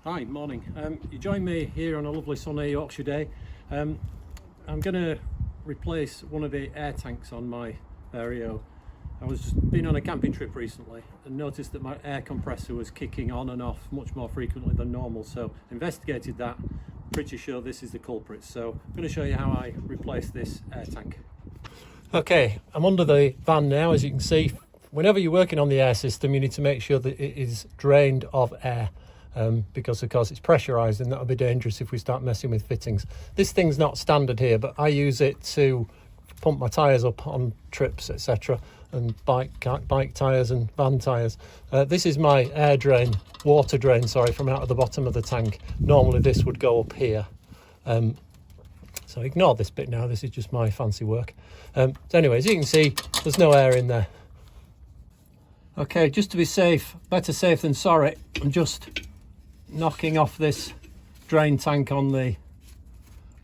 Hi, morning. You join me here on a lovely sunny Yorkshire day. I'm going to replace one of the air tanks on my Vario. I was been on a camping trip recently and noticed that my air compressor was kicking on and off much more frequently than normal, so investigated that. Pretty sure this is the culprit, so I'm going to show you how I replace this air tank. Okay, I'm under the van now. As you can see, whenever you're working on the air system, you need to make sure that it is drained of air. Because of course it's pressurized, and that would be dangerous if we start messing with fittings. This thing's not standard here, but I use it to pump my tires up on trips, etc., and bike tires and van tires. This is my water drain, from out of the bottom of the tank. Normally this would go up here, so ignore this bit now. This is just my fancy work. So anyway, as you can see, there's no air in there. Okay, just to be safe, better safe than sorry, I'm just knocking off this drain tank on the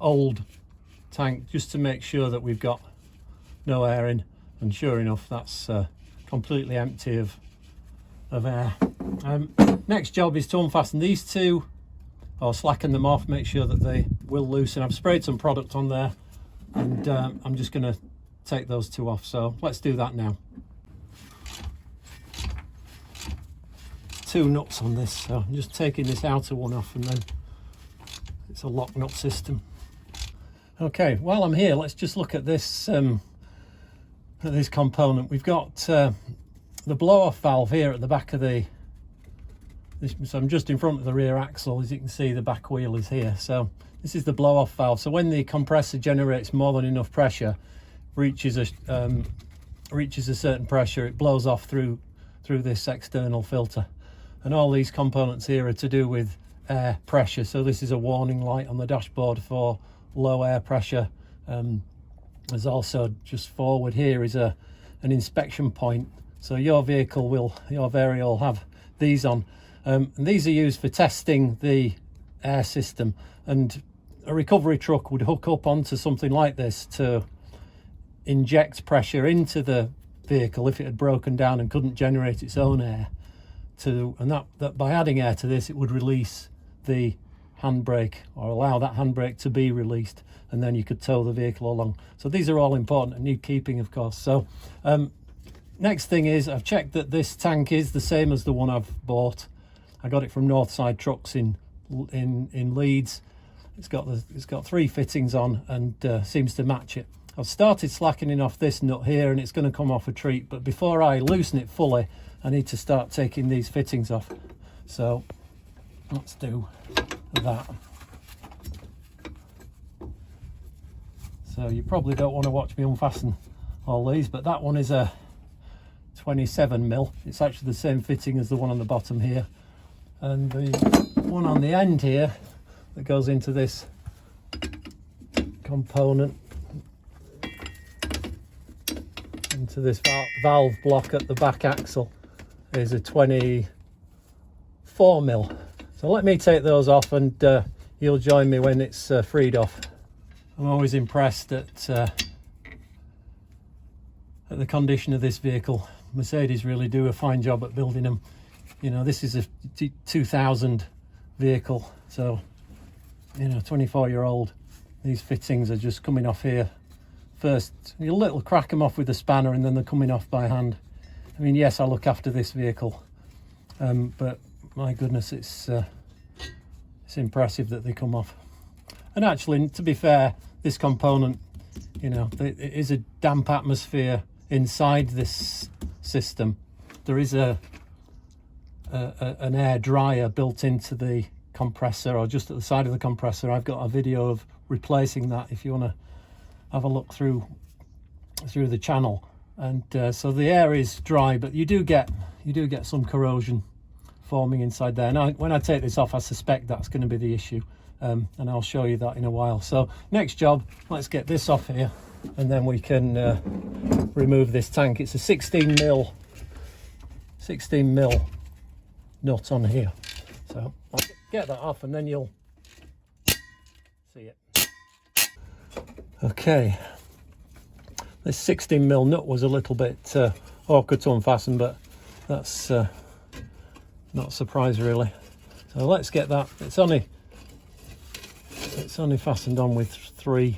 old tank just to make sure that we've got no air in, and sure enough that's completely empty of air. Next job is to unfasten these two, or slacken them off, make sure that they will loosen. I've sprayed some product on there, and I'm just going to take those two off, so let's do that now. Two nuts on this, so I'm just taking this outer one off, and then it's a lock nut system. Okay, while I'm here, let's just look at this component. We've got the blow-off valve here at the back of so I'm just in front of the rear axle. As you can see, the back wheel is here, so this is the blow-off valve. So when the compressor generates more than enough pressure, reaches a certain pressure, it blows off through this external filter. And all these components here are to do with air pressure. So this is a warning light on the dashboard for low air pressure. There's also, just forward here, is an inspection point. So your Vario will have these on. And these are used for testing the air system. And a recovery truck would hook up onto something like this to inject pressure into the vehicle if it had broken down and couldn't generate its own air. And that by adding air to this, it would release the handbrake, or allow that handbrake to be released, and then you could tow the vehicle along. So these are all important and need keeping, of course. So next thing is, I've checked that this tank is the same as the one I've bought. I got it from Northside Trucks in Leeds. It's got three fittings on, and seems to match it. I've started slackening off this nut here, and it's going to come off a treat, but before I loosen it fully, I need to start taking these fittings off. So let's do that. So you probably don't want to watch me unfasten all these, but that one is a 27mm. It's actually the same fitting as the one on the bottom here, and the one on the end here that goes into this component, into this valve block at the back axle, is a 24mm. So let me take those off, and you'll join me when it's freed off. I'm always impressed at the condition of this vehicle. Mercedes really do a fine job at building them. You know, this is a 2000 vehicle, so 24-year-old. These fittings are just coming off here. First, you little crack them off with a spanner, and then they're coming off by hand. I mean, yes, I look after this vehicle, but my goodness, it's impressive that they come off. And actually, to be fair, this component, it is a damp atmosphere inside this system. There is an air dryer built into the compressor, or just at the side of the compressor. I've got a video of replacing that if you want to have a look through the channel. And so the air is dry, but you do get some corrosion forming inside there. Now when I take this off, I suspect that's going to be the issue, and I'll show you that in a while. So next job, let's get this off here, and then we can remove this tank. It's a 16mm nut on here, so I'll get that off and then you'll see it. Okay, this 16mm nut was a little bit awkward to unfasten, but that's not a surprise really. So So let's get that. It's only fastened on with three.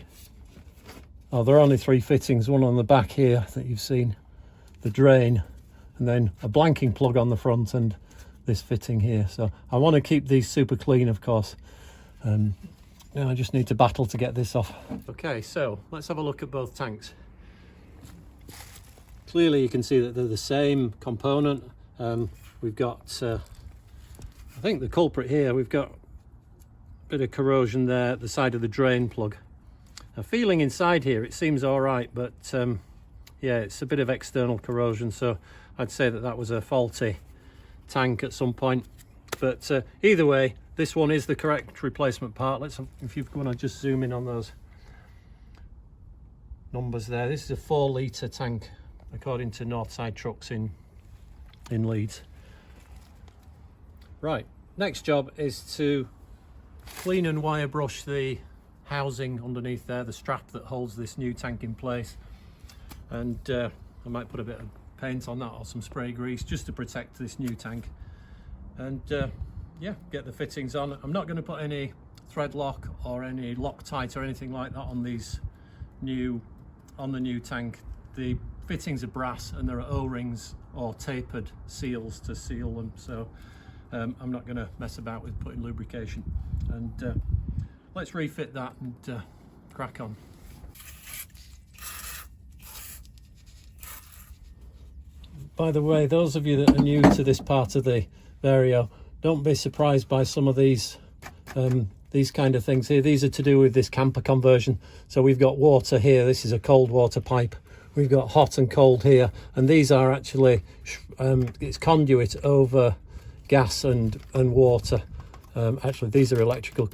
Oh, there are only three fittings. One on the back here that you've seen, the drain, and then a blanking plug on the front, and this fitting here. So I want to keep these super clean, of course. Now I just need to battle to get this off. Okay, so let's have a look at both tanks. Clearly you can see that they're the same component. We've got, I think the culprit here, we've got a bit of corrosion there at the side of the drain plug. Now, feeling inside here, it seems all right, but yeah, it's a bit of external corrosion, so I'd say that that was a faulty tank at some point. But either way, this one is the correct replacement part. If you want to just zoom in on those numbers there. This is a 4-litre tank, according to Northside Trucks in Leeds. Right, next job is to clean and wire brush the housing underneath there, the strap that holds this new tank in place. And I might put a bit of paint on that or some spray grease just to protect this new tank. And yeah, get the fittings on. I'm not going to put any thread lock or any Loctite or anything like that on these on the new tank. The fittings are brass and there are O-rings or tapered seals to seal them, so I'm not going to mess about with putting lubrication. And let's refit that and crack on. By the way, those of you that are new to this part of the Vario, don't be surprised by some of these kind of things here. These are to do with this camper conversion. So we've got water here. This is a cold water pipe. We've got hot and cold here, and these are actually it's conduit over gas and water. Actually, these are electrical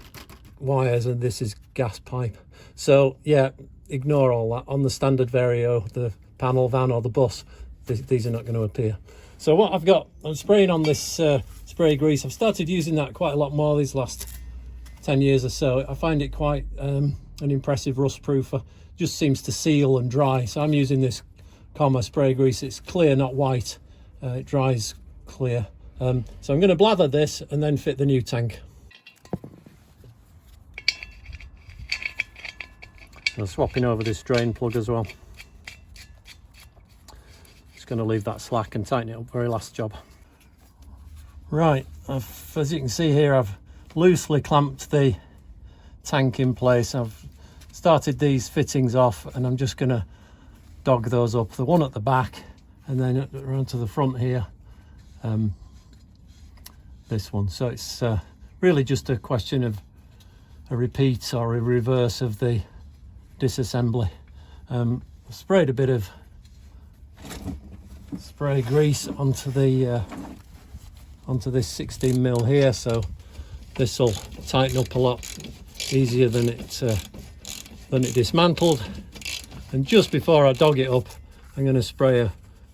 wires, and this is gas pipe. So yeah, ignore all that. On the standard Vario, the panel van or the bus, these are not going to appear. So what I've got, I'm spraying on this spray grease. I've started using that quite a lot more these last 10 years or so. I find it quite an impressive rust proofer. Just seems to seal and dry. So I'm using this Comma spray grease. It's clear, not white. It dries clear. So I'm going to blather this and then fit the new tank. I'm swapping over this drain plug as well. Just going to leave that slack and tighten it up. Very last job. Right, as you can see here, I've loosely clamped the tank in place. I've started these fittings off and I'm just going to dog those up. The one at the back and then around to the front here, this one. So it's really just a question of a repeat or a reverse of the disassembly. I've sprayed a bit of spray grease onto the onto this 16mm here, so this will tighten up a lot easier than it dismantled. And just before I dog it up, I'm going to spray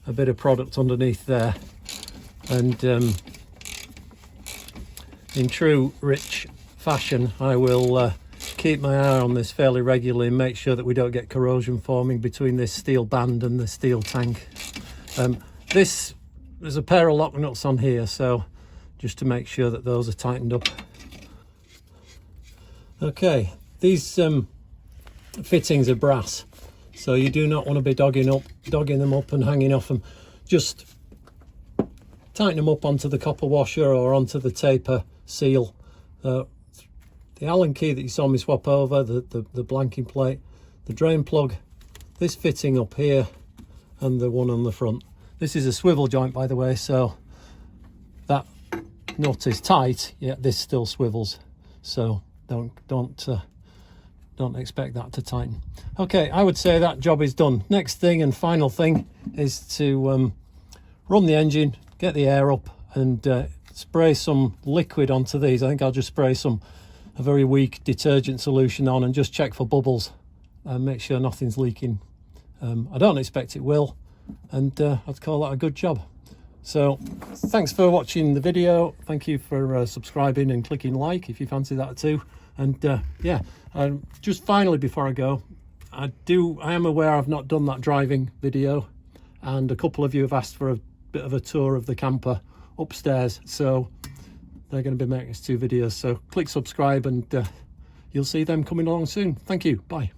a bit of product underneath there. And in true Rich fashion, I will keep my eye on this fairly regularly and make sure that we don't get corrosion forming between this steel band and the steel tank. There's a pair of lock nuts on here, so just to make sure that those are tightened up. Okay, these fittings are brass, so you do not want to be dogging them up and hanging off them. Just tighten them up onto the copper washer or onto the taper seal. The Allen key that you saw me swap over, the blanking plate, the drain plug, this fitting up here, and the one on the front. This is a swivel joint, by the way, so that nut is tight, yet this still swivels. So don't expect that to tighten. Okay, I would say that job is done. Next thing and final thing is to run the engine, get the air up, and spray some liquid onto these. I think I'll just spray a very weak detergent solution on and just check for bubbles and make sure nothing's leaking. I don't expect it will, and I'd call that a good job. So thanks for watching the video. Thank you for subscribing and clicking like if you fancy that too. And yeah, just finally before I go, I am aware I've not done that driving video, and a couple of you have asked for a bit of a tour of the camper upstairs. So they're going to be my next 2 videos. So click subscribe and you'll see them coming along soon. Thank you. Bye.